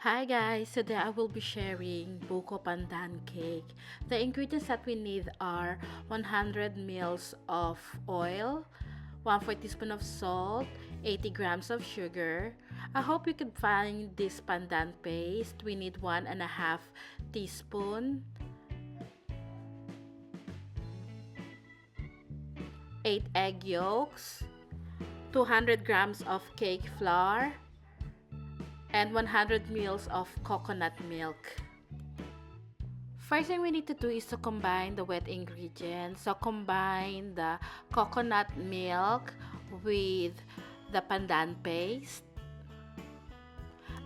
Hi guys, today I will be sharing Buko Pandan cake. The ingredients that we need are 100 ml of oil, 1/4 teaspoon of salt, 80 grams of sugar. I hope you can find this pandan paste. We need 1.5 teaspoon, 8 egg yolks, 200 grams of cake flour, and 100 ml of coconut milk. First thing we need to do is to combine the wet ingredients. So combine the coconut milk with the pandan paste.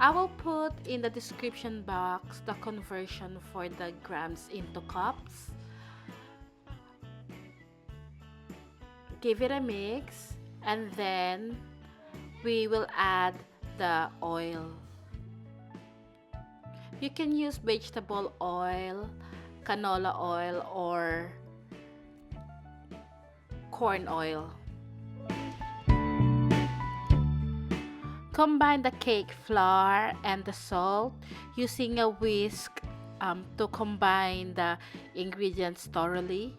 I will put in the description box the conversion for the grams into cups. Give it a mix and then we will add the oil. You can use vegetable oil, canola oil, or corn oil. Combine the cake flour and the salt using a whisk to combine the ingredients thoroughly.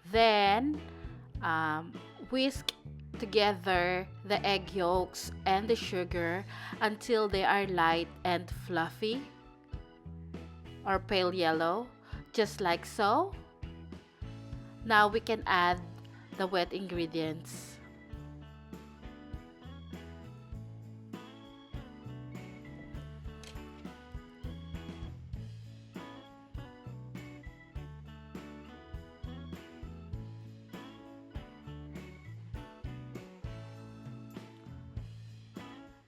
Then whisk together the egg yolks and the sugar until they are light and fluffy or pale yellow, just like so. Now we can add the wet ingredients.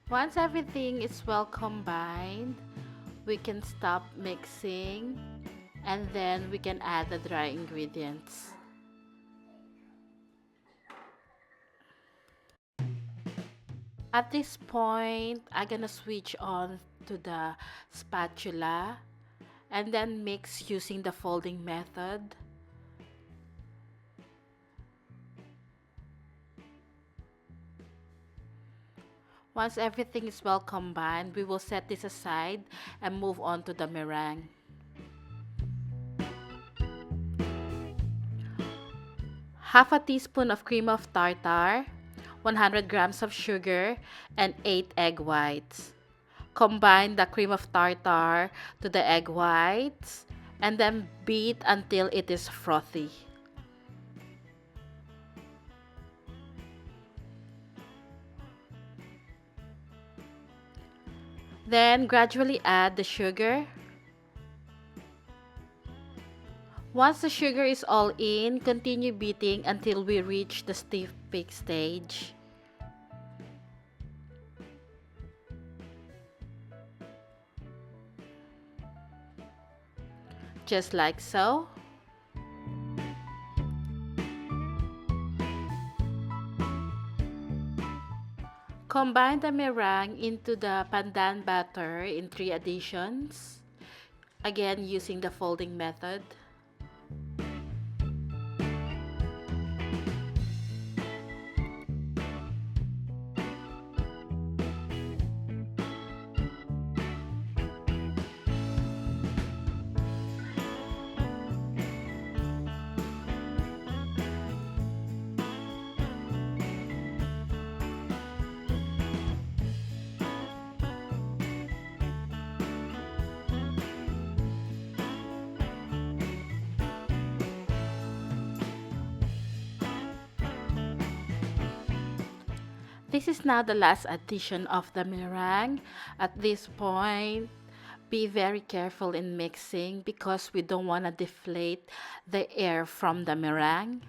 Once everything is well combined, we can stop mixing and then we can add the dry ingredients. At this point, I'm gonna switch on to the spatula and then mix using the folding method. Once everything is well combined, we will set this aside and move on to the meringue. Half a teaspoon of cream of tartar, 100 grams of sugar, and 8 egg whites. Combine the cream of tartar to the egg whites and then beat until it is frothy. Then gradually add the sugar. Once the sugar is all in, continue beating until we reach the stiff peak stage. Just like so. Combine the meringue into the pandan batter in 3 additions, again using the folding method. This is now the last addition of the meringue. At this point, be very careful in mixing because we don't want to deflate the air from the meringue.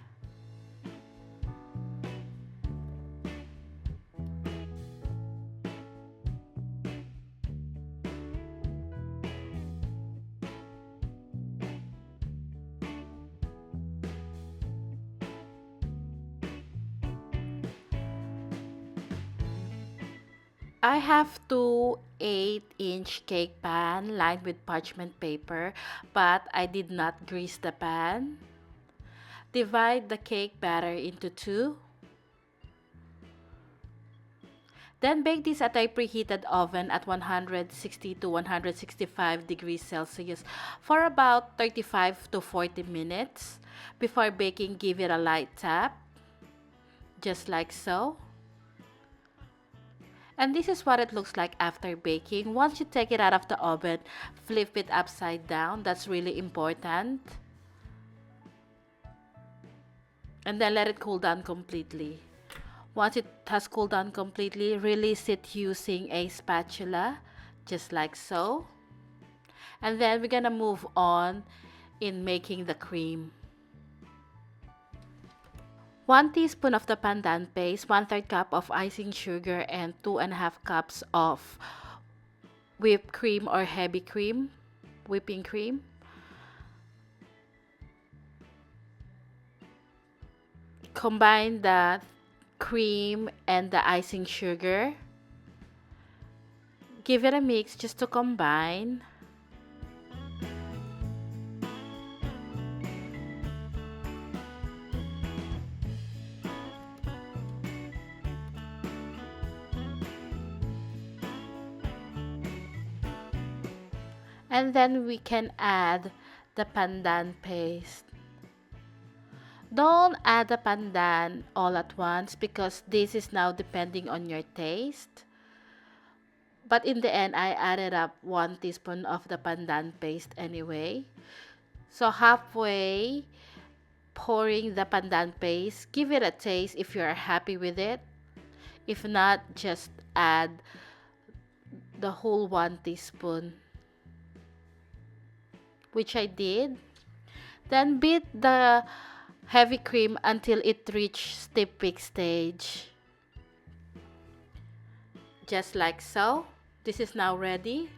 I have two 8-inch cake pan lined with parchment paper, but I did not grease the pan. Divide the cake batter into two. Then bake this at a preheated oven at 160 to 165 degrees Celsius for about 35 to 40 minutes. Before baking, give it a light tap, just like so. And this is what it looks like after baking. Once you take it out of the oven, flip it upside down. That's really important. And then let it cool down completely. Once it has cooled down completely, release it using a spatula, just like so. And then we're gonna move on in making the cream. 1 teaspoon of the pandan paste, 1/3 cup of icing sugar, and 2.5 cups of whipped cream or heavy cream, whipping cream. Combine the cream and the icing sugar. Give it a mix just to combine. And then we can add the pandan paste. Don't add the pandan all at once because this is now depending on your taste. But in the end, I added up 1 teaspoon of the pandan paste anyway. So halfway pouring the pandan paste, give it a taste if you're happy with it. If not, just add the whole 1 teaspoon, which I did. Then beat the heavy cream until it reaches stiff peak stage. Just like so. This is now ready.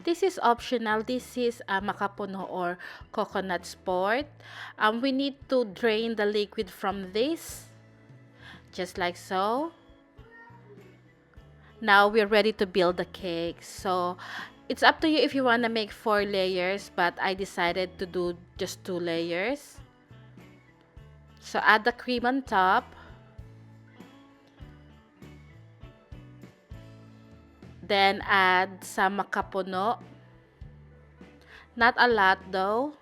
This is optional. This is a Macapuno or coconut sport. We need to drain the liquid from this. Just like so. Now we're ready to build the cake. So it's up to you if you want to make 4 layers, but I decided to do just 2 layers. So add the cream on top. Then add some macapuno. Not a lot though,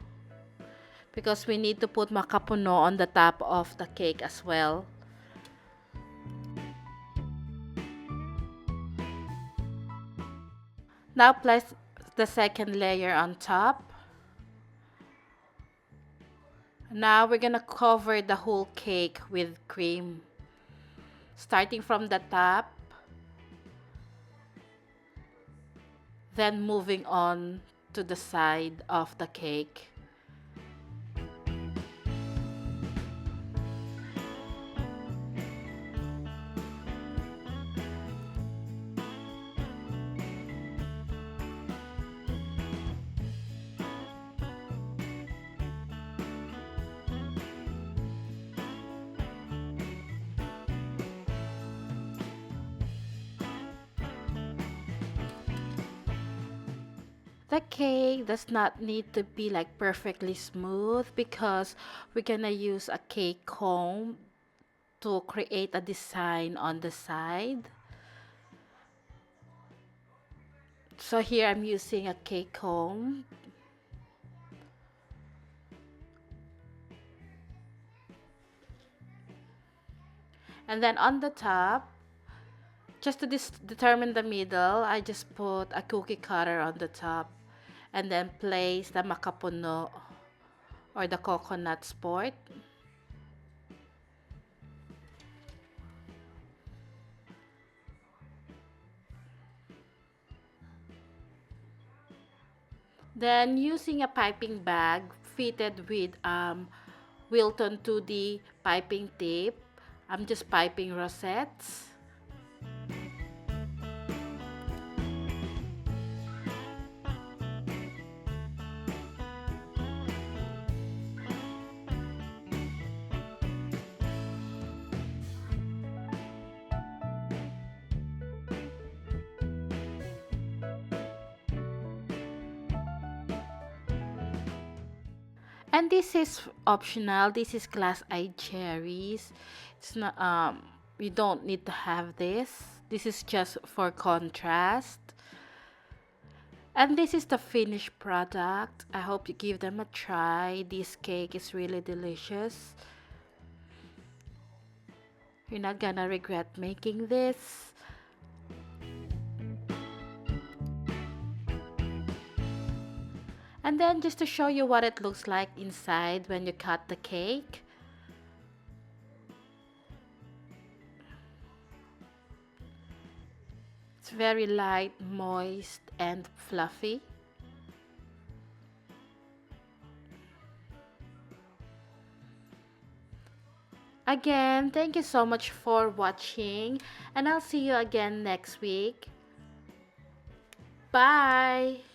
because we need to put macapuno on the top of the cake as well. Now place the second layer on top. Now we're gonna cover the whole cake with cream. Starting from the top, then moving on to the side of the cake. The cake does not need to be like perfectly smooth because we're gonna use a cake comb to create a design on the side. So here I'm using a cake comb. And then on the top, just to determine the middle, I just put a cookie cutter on the top. And then place the macapuno or the coconut sport. Then using a piping bag fitted with Wilton 2D piping tip, I'm just piping rosettes. And this is optional. This is Glazed Cherries. It's not You don't need to have this. This is just for contrast. And this is the finished product. I hope you give them a try. This cake is really delicious. You're not gonna regret making this. And then just to show you what it looks like inside when you cut the cake. It's very light, moist, and fluffy. Again, thank you so much for watching, and I'll see you again next week. Bye!